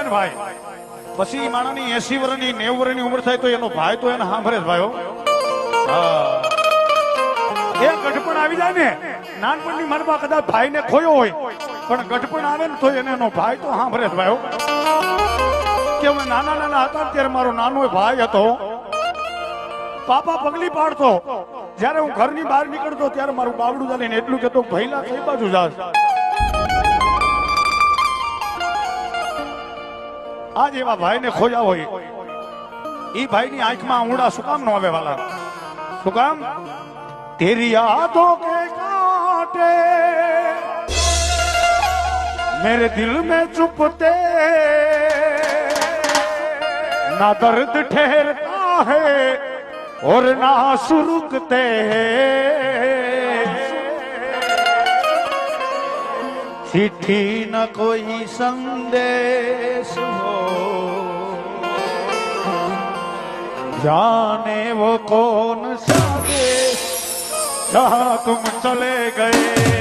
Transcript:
ને ભાઈ, પછી માણસની 80 વર્ષની 90 વર્ષની ઉંમર થાય તો એનો ભાઈ તો એને સાંભળે જ ભાઈ. હા, એ ગઢપણ આવી જાય ને, નાનપણની મનમાં કદાચ ભાઈને ખોયો હોય, પણ ગઢપણ આવે ને તો એને એનો ભાઈ તો સાંભળે જ ભાઈ. કે અમે નાના નાના હતા ત્યારે મારો નાનો ભાઈ હતો, પાપા પગલી પાડતો, જયારે હું ઘરની બહાર નીકળતો ત્યારે મારું બાવડું ચાલીને એટલું કહેતો, ભઈલા કઈ બાજુ જાસ. આજ એવા ભાઈને ખોયા હોય, ઈ ભાઈની આંખમાં ઊંડા શું કામ ન આવે વાલા? શું કામ? તેરી યાદોं के कांटे मेरे दिल में चुभते, ना दर्द ठहरता है और ना सुरुकते हैं, चिट्ठी न कोई संदेश हो, जाने वो कौन सा देश जहाँ तुम चले गए.